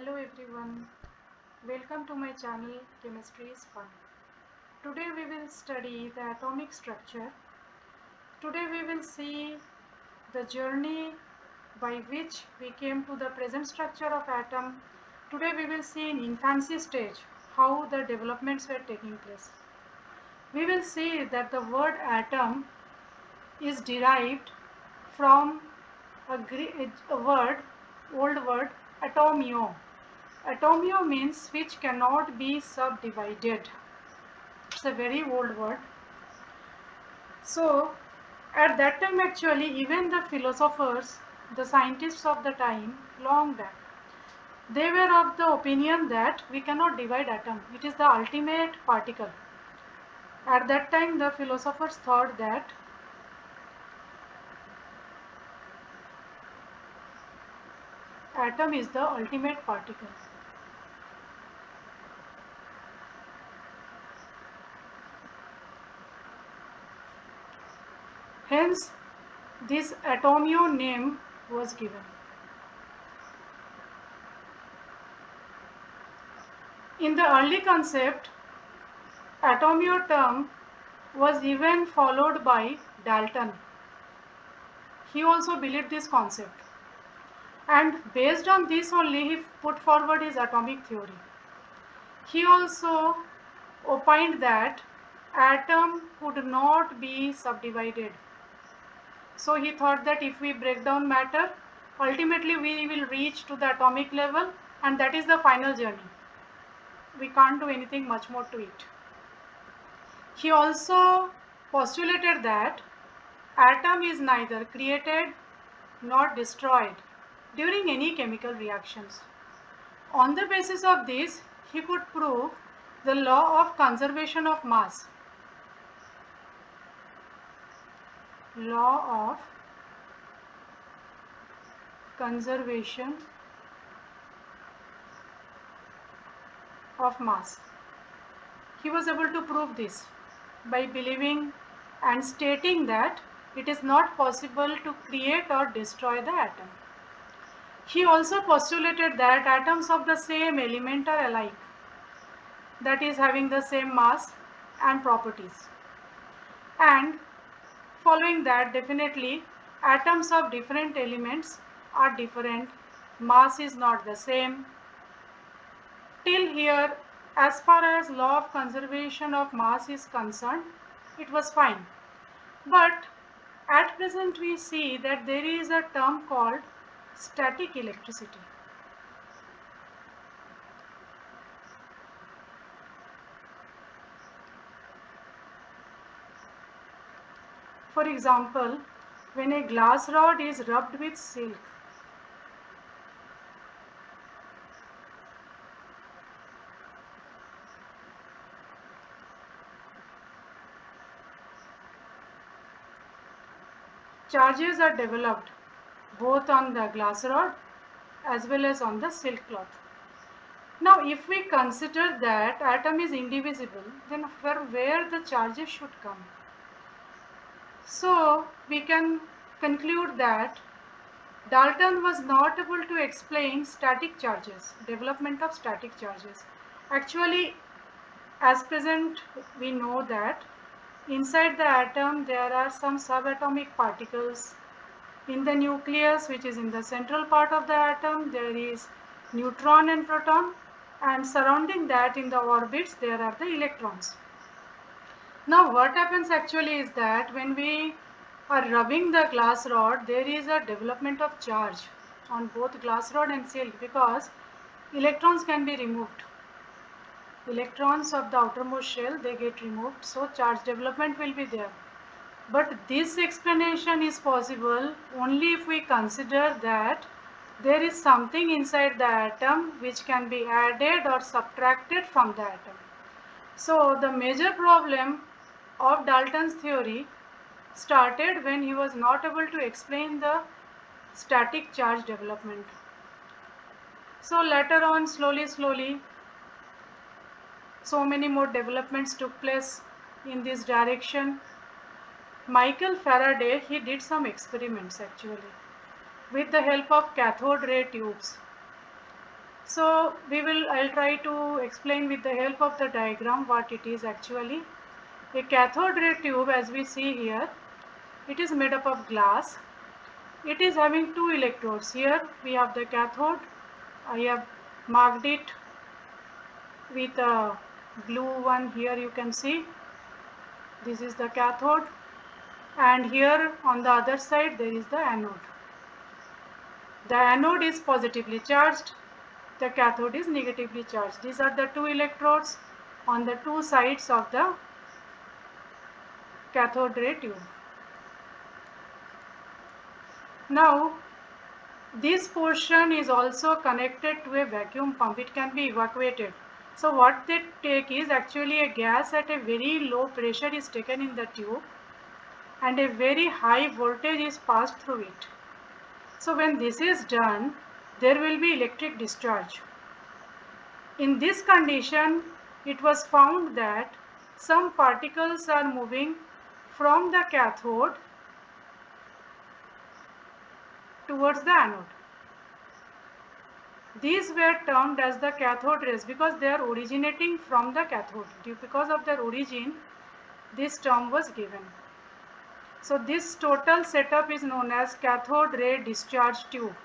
Hello everyone, welcome to my channel Chemistry is Fun. Today we will study the atomic structure. Today we will see the journey by which we came to the present structure of atom. Today we will see in infancy stage how the developments were taking place. We will see that the word atom is derived from a old word atomio. Atomio means which cannot be subdivided. It's a very old word. So at that time actually even the philosophers, the scientists of the time long back, they were of the opinion that we cannot divide atom. It is the ultimate particle. At that time the philosophers thought that atom is the ultimate particle. Hence this atomio name was given. In the early concept, atomio term was even followed by Dalton. He also believed this concept, and based on this only he put forward his atomic theory. He also opined that atom could not be subdivided. So he thought that if we break down matter, ultimately we will reach to the atomic level, and that is the final journey. We can't do anything much more to it. He also postulated that atom is neither created nor destroyed during any chemical reactions. On the basis of this, he could prove the law of conservation of mass. Law of conservation of mass. He was able to prove this by believing and stating that it is not possible to create or destroy the atom. He also postulated that atoms of the same element are alike, that is having the same mass and properties. And following that, definitely atoms of different elements are different, mass is not the same. Till here, as far as law of conservation of mass is concerned, it was fine. But at present we see that there is a term called static electricity. For example, when a glass rod is rubbed with silk, charges are developed both on the glass rod as well as on the silk cloth. Now if we consider that atom is indivisible, then from where the charges should come? So we can conclude that Dalton was not able to explain static charges, development of static charges. Actually, as present we know that inside the atom there are some subatomic particles. In the nucleus, which is in the central part of the atom, there is neutron and proton, and surrounding that in the orbits there are the electrons. Now what happens actually is that when we are rubbing the glass rod, there is a development of charge on both glass rod and silk because electrons can be removed. Electrons of the outermost shell, they get removed, so charge development will be there. But this explanation is possible only if we consider that there is something inside the atom which can be added or subtracted from the atom. So the major problem of Dalton's theory started when he was not able to explain the static charge development. So later on, slowly, so many more developments took place in this direction. Michael Faraday, he did some experiments actually with the help of cathode ray tubes. So I'll try to explain with the help of the diagram what it is actually. A cathode ray tube, as we see here, it is made up of glass. It is having two electrodes. Here we have the cathode. I have marked it with a blue one. Here you can see this is the cathode, and here on the other side there is the anode. The anode is positively charged, the cathode is negatively charged. These are the two electrodes on the two sides of the cathode ray tube. Now this portion is also connected to a vacuum pump. It can be evacuated. So what they take is actually a gas at a very low pressure is taken in the tube and a very high voltage is passed through it. So when this is done, there will be electric discharge. In this condition, it was found that some particles are moving from the cathode towards the anode. These were termed as the cathode rays because they are originating from the cathode. Because of their origin, this term was given. So this total setup is known as cathode ray discharge tube.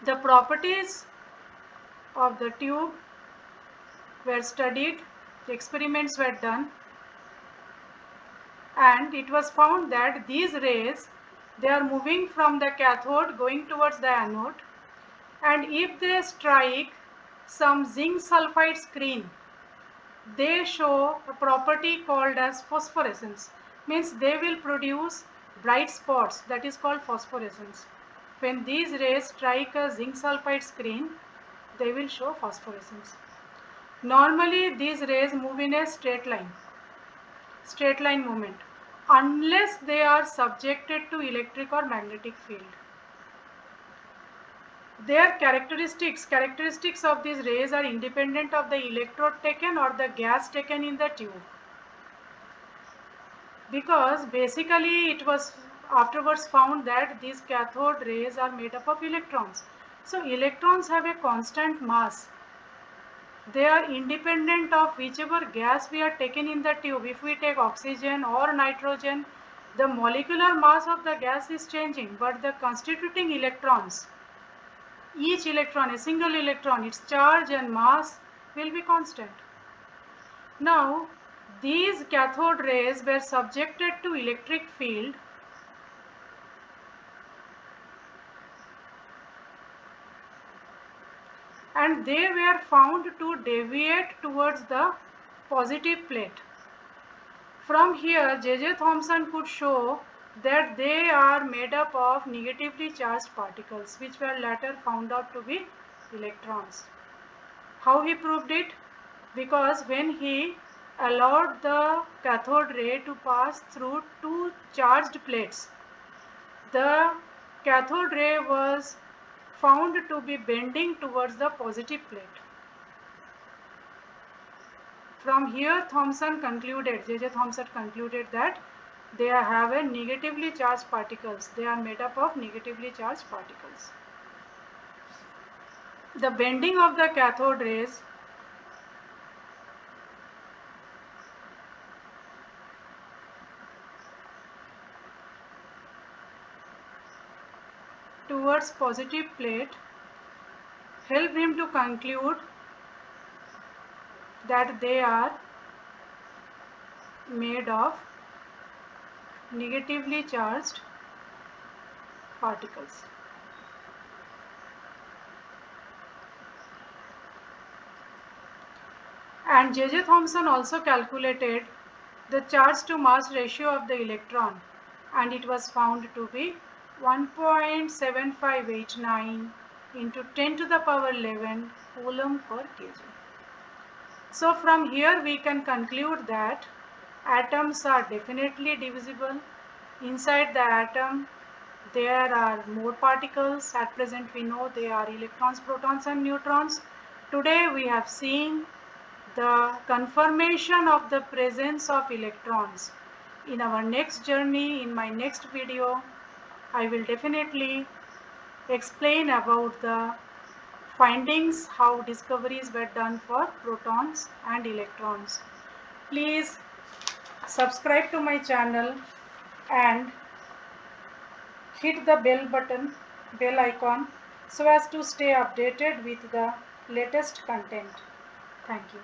The properties of the tube were studied, the experiments were done, and it was found that these rays, they are moving from the cathode going towards the anode, and if they strike some zinc sulfide screen, they show a property called as phosphorescence. Means they will produce bright spots, that is called phosphorescence. When these rays strike a zinc sulfide screen, they will show phosphorescence. Normally these rays move in a straight line movement, unless they are subjected to electric or magnetic field. Their characteristics of these rays are independent of the electrode taken or the gas taken in the tube. Because basically it was afterwards found that these cathode rays are made up of electrons. So electrons have a constant mass. They are independent of whichever gas we are taking in the tube. If we take oxygen or nitrogen, the molecular mass of the gas is changing, but the constituting electrons, each electron, a single electron, its charge and mass will be constant. Now, these cathode rays were subjected to electric field and they were found to deviate towards the positive plate. From here, J.J. Thomson could show that they are made up of negatively charged particles, which were later found out to be electrons. How he proved it? Because when he allowed the cathode ray to pass through two charged plates, the cathode ray was found to be bending towards the positive plate. From here, J.J. Thomson concluded that they have a negatively charged particles. They are made up of negatively charged particles. The bending of the cathode rays towards positive plate helped him to conclude that they are made of negatively charged particles. And J.J. Thomson also calculated the charge to mass ratio of the electron, and it was found to be 1.7589 into 10 to the power 11 coulomb per kg. So from here we can conclude that atoms are definitely divisible. Inside the atom there are more particles. At present we know they are electrons, protons and neutrons. Today we have seen the confirmation of the presence of electrons. In our next journey, in my next video, I will definitely explain about the findings, how discoveries were done for protons and electrons. Please subscribe to my channel and hit the bell icon, so as to stay updated with the latest content. Thank you.